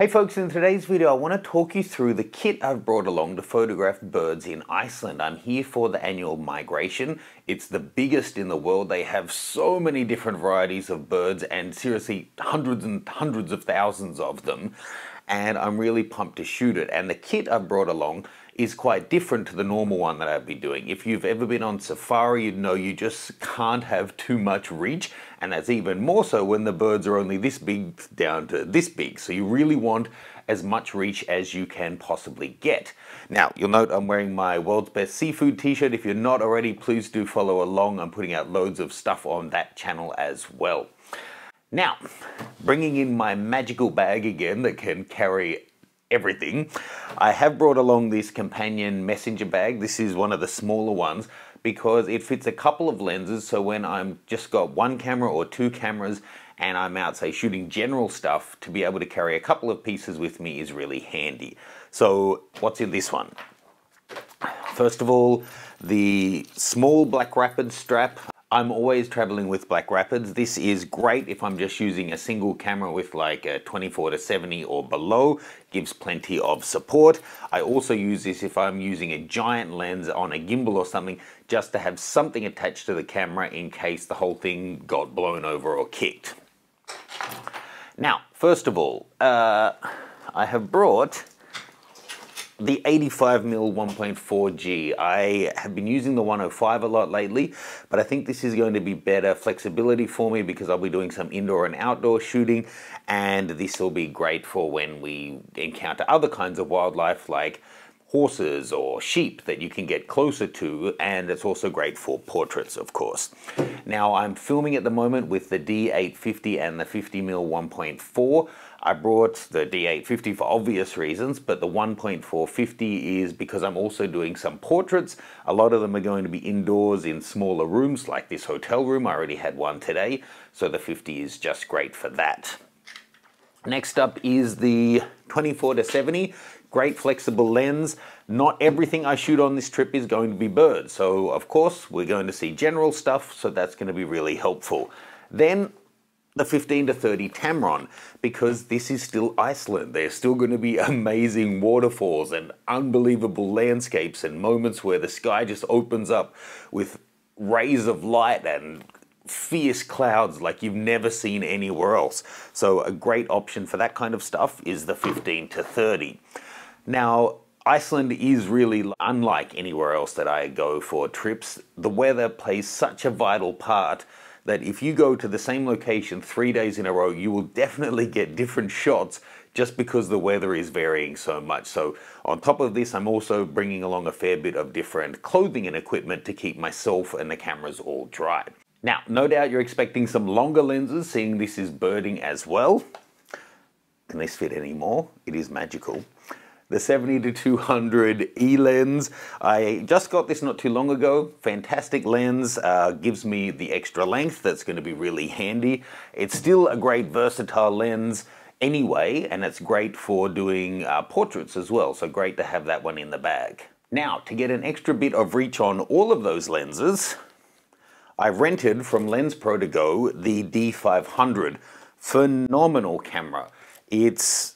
Hey folks, in today's video I want to talk you through the kit I've brought along to photograph birds in Iceland. I'm here for the annual migration. It's the biggest in the world. They have so many different varieties of birds and seriously hundreds and hundreds of thousands of them. And I'm really pumped to shoot it. And the kit I've brought along is quite different to the normal one that I've been doing. If you've ever been on safari, you'd know you just can't have too much reach, and that's even more so when the birds are only this big down to this big. So you really want as much reach as you can possibly get. Now, you'll note I'm wearing my World's Best Seafood t-shirt. If you're not already, please do follow along. I'm putting out loads of stuff on that channel as well. Now, bringing in my magical bag again that can carry everything, I have brought along this companion messenger bag. This is one of the smaller ones because it fits a couple of lenses, so when I'm just got one camera or two cameras and I'm out, say, shooting general stuff, to be able to carry a couple of pieces with me is really handy. So what's in this one? First of all, the small Black Rapid strap. I'm always traveling with Black Rapids. This is great if I'm just using a single camera with like a 24-70 or below. Gives plenty of support. I also use this if I'm using a giant lens on a gimbal or something, just to have something attached to the camera in case the whole thing got blown over or kicked. Now, first of all, I have brought the 85mm 1.4G. I have been using the 105 a lot lately, but I think this is going to be better flexibility for me because I'll be doing some indoor and outdoor shooting, and this will be great for when we encounter other kinds of wildlife like horses or sheep that you can get closer to, and it's also great for portraits, of course. Now, I'm filming at the moment with the D850 and the 50mm 1.4. I brought the D850 for obvious reasons, but the 1.450 is because I'm also doing some portraits. A lot of them are going to be indoors in smaller rooms like this hotel room. I already had one today, so the 50 is just great for that. Next up is the 24-70. Great flexible lens. Not everything I shoot on this trip is going to be birds, so of course we're going to see general stuff, so that's going to be really helpful. Then the 15-30 Tamron, because this is still Iceland. There's still going to be amazing waterfalls and unbelievable landscapes and moments where the sky just opens up with rays of light and fierce clouds like you've never seen anywhere else. So a great option for that kind of stuff is the 15-30. Now, Iceland is really unlike anywhere else that I go for trips. The weather plays such a vital part that if you go to the same location 3 days in a row, you will definitely get different shots just because the weather is varying so much. So on top of this, I'm also bringing along a fair bit of different clothing and equipment to keep myself and the cameras all dry. Now, no doubt you're expecting some longer lenses, seeing this is birding as well. Can this fit any more? It is magical. The 70-200 E lens. I just got this not too long ago. Fantastic lens, gives me the extra length that's going to be really handy. It's still a great versatile lens anyway, and it's great for doing portraits as well, so great to have that one in the bag. Now, to get an extra bit of reach on all of those lenses, I rented from Lens Pro to Go the D500. Phenomenal camera. It's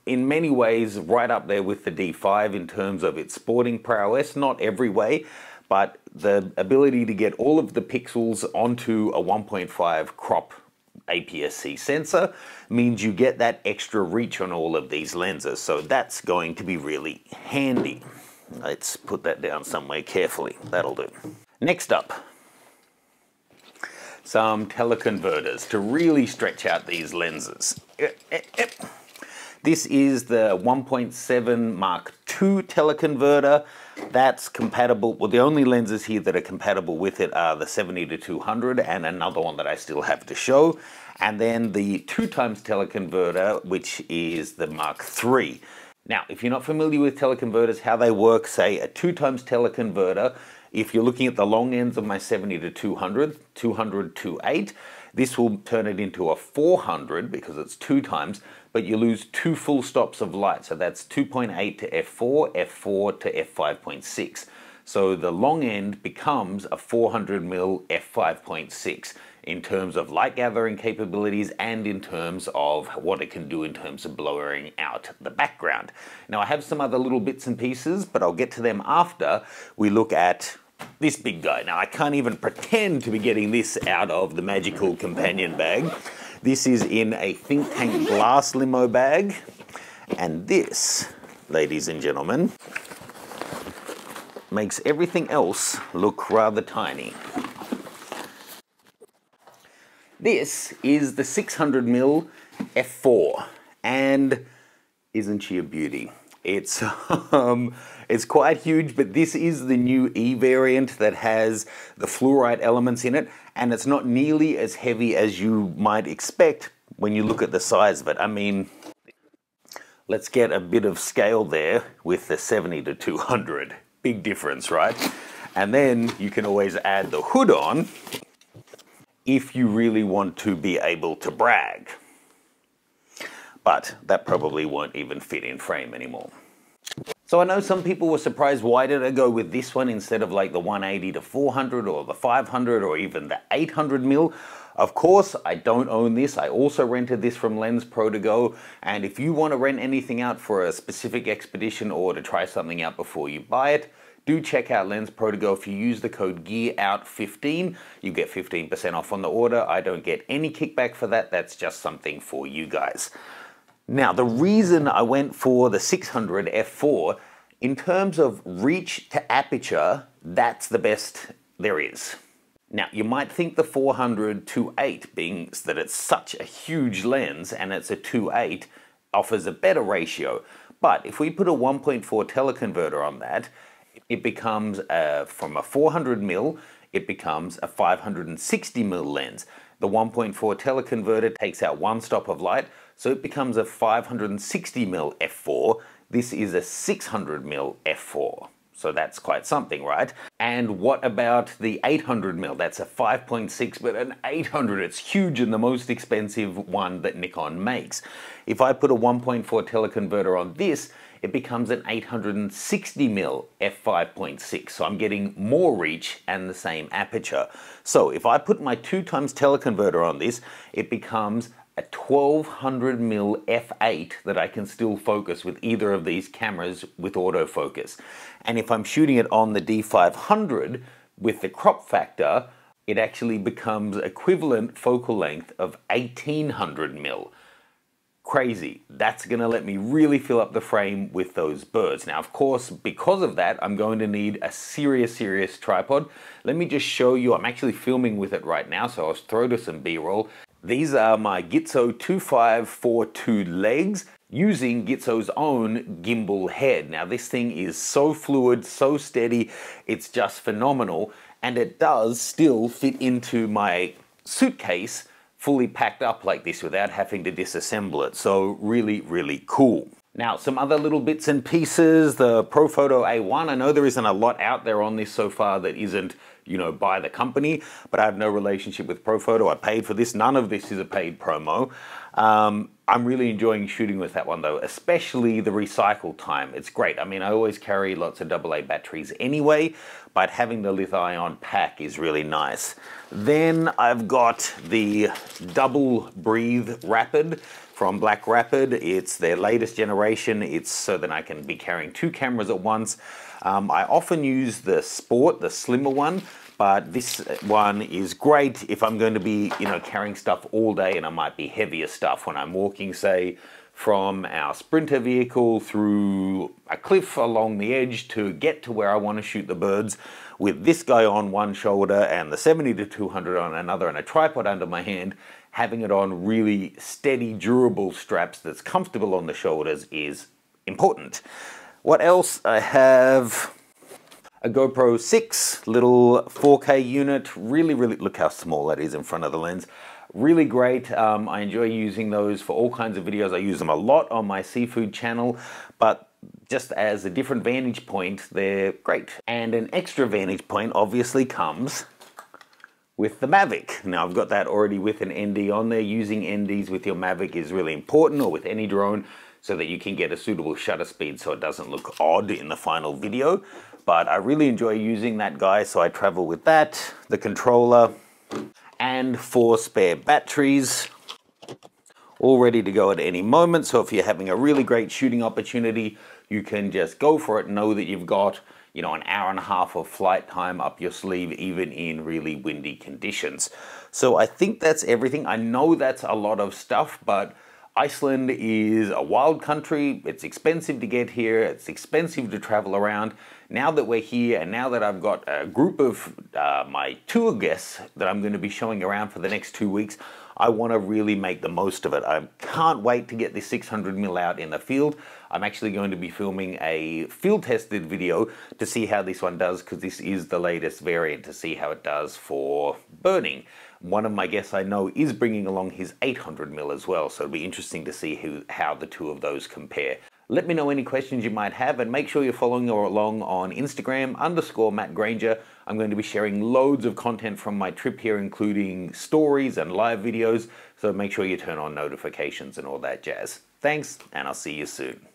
in many ways right up there with the D5 in terms of its sporting prowess, not every way, but the ability to get all of the pixels onto a 1.5 crop APS-C sensor means you get that extra reach on all of these lenses, so that's going to be really handy. Let's put that down somewhere carefully. That'll do. Next up, some teleconverters to really stretch out these lenses. This is the 1.7 Mark II teleconverter. That's compatible, well, the only lenses here that are compatible with it are the 70-200 and another one that I still have to show. And then the 2x teleconverter, which is the Mark III. Now, if you're not familiar with teleconverters, how they work, say a 2x teleconverter, if you're looking at the long ends of my 70-200, 200-8, this will turn it into a 400 because it's 2x, but you lose 2 full stops of light. So that's 2.8 to f4, f4 to f5.6. So the long end becomes a 400mm f5.6. in terms of light gathering capabilities and in terms of what it can do in terms of blurring out the background. Now I have some other little bits and pieces, but I'll get to them after we look at this big guy. Now I can't even pretend to be getting this out of the magical companion bag. This is in a ThinkTANK glass limo bag, and this, ladies and gentlemen, makes everything else look rather tiny. This is the 600mm f4, and isn't she a beauty? It's quite huge, but this is the new E variant that has the fluorite elements in it, and it's not nearly as heavy as you might expect when you look at the size of it. I mean, let's get a bit of scale there with the 70-200. Big difference, right? And then you can always add the hood on if you really want to be able to brag. But that probably won't even fit in frame anymore. So I know some people were surprised, why did I go with this one instead of like the 180-400 or the 500 or even the 800mm? Of course, I don't own this. I also rented this from Lens Pro to Go, and if you want to rent anything out for a specific expedition or to try something out before you buy it, do check out Lens Pro to Go. If you use the code GEAROUT15, you get 15% off on the order. I don't get any kickback for that. That's just something for you guys. Now, the reason I went for the 600 f4, in terms of reach to aperture, that's the best there is. Now, you might think the 400 2.8, being that it's such a huge lens and it's a 2.8, offers a better ratio. But if we put a 1.4 teleconverter on that, it becomes, from a 400mm, it becomes a 560mm lens. The 1.4 teleconverter takes out one stop of light, so it becomes a 560mm f4. This is a 600mm f4. So that's quite something, right? And what about the 800mm? That's a 5.6, but an 800, it's huge and the most expensive one that Nikon makes. If I put a 1.4 teleconverter on this, it becomes an 860mm f5.6. So I'm getting more reach and the same aperture. So if I put my 2x teleconverter on this, it becomes a 1200mm f8 that I can still focus with either of these cameras with autofocus. And if I'm shooting it on the D500 with the crop factor, it actually becomes equivalent focal length of 1800mm. Crazy. That's gonna let me really fill up the frame with those birds. Now, of course, because of that, I'm going to need a serious tripod. Let me just show you. I'm actually filming with it right now, so I'll throw to some B-roll. These are my Gitzo 2542 legs using Gitzo's own gimbal head. Now this thing is so fluid, so steady, it's just phenomenal, and it does still fit into my suitcase fully packed up like this without having to disassemble it. So really cool. Now, some other little bits and pieces, the Profoto A1. I know there isn't a lot out there on this so far that isn't, you know, by the company, but I have no relationship with Profoto. I paid for this. None of this is a paid promo. I'm really enjoying shooting with that one though, especially the recycle time. It's great. I mean, I always carry lots of AA batteries anyway, but having the lithium-ion pack is really nice. Then I've got the Double Breathe Rapid from Black Rapid. It's their latest generation. It's so that I can be carrying two cameras at once. I often use the Sport, the slimmer one, but this one is great if I'm going to be, you know, carrying stuff all day, and it might be heavier stuff when I'm walking, say, from our Sprinter vehicle through a cliff along the edge to get to where I want to shoot the birds, with this guy on one shoulder and the 70-200 on another and a tripod under my hand. Having it on really steady, durable straps that's comfortable on the shoulders is important. What else? I have a GoPro 6 little 4K unit. Really, look how small that is in front of the lens. Really great. I enjoy using those for all kinds of videos. I use them a lot on my seafood channel, but just as a different vantage point, they're great. And an extra vantage point obviously comes with the Mavic. Now I've got that already with an ND on there. Using NDs with your Mavic is really important, or with any drone, so that you can get a suitable shutter speed so it doesn't look odd in the final video. But I really enjoy using that guy, so I travel with that, the controller, and 4 spare batteries, all ready to go at any moment. So if you're having a really great shooting opportunity, you can just go for it. Know that you've got, you know, an hour and a half of flight time up your sleeve, even in really windy conditions. So I think that's everything. I know that's a lot of stuff, but Iceland is a wild country. It's expensive to get here. It's expensive to travel around. Now that we're here, and now that I've got a group of my tour guests that I'm going to be showing around for the next 2 weeks, I want to really make the most of it. I can't wait to get this 600mm out in the field. I'm actually going to be filming a field tested video to see how this one does, because this is the latest variant, to see how it does for burning. One of my guests I know is bringing along his 800mm as well, so it'll be interesting to see how the two of those compare. Let me know any questions you might have, and make sure you're following along on Instagram _Matt Granger. I'm going to be sharing loads of content from my trip here, including stories and live videos, so make sure you turn on notifications and all that jazz. Thanks, and I'll see you soon.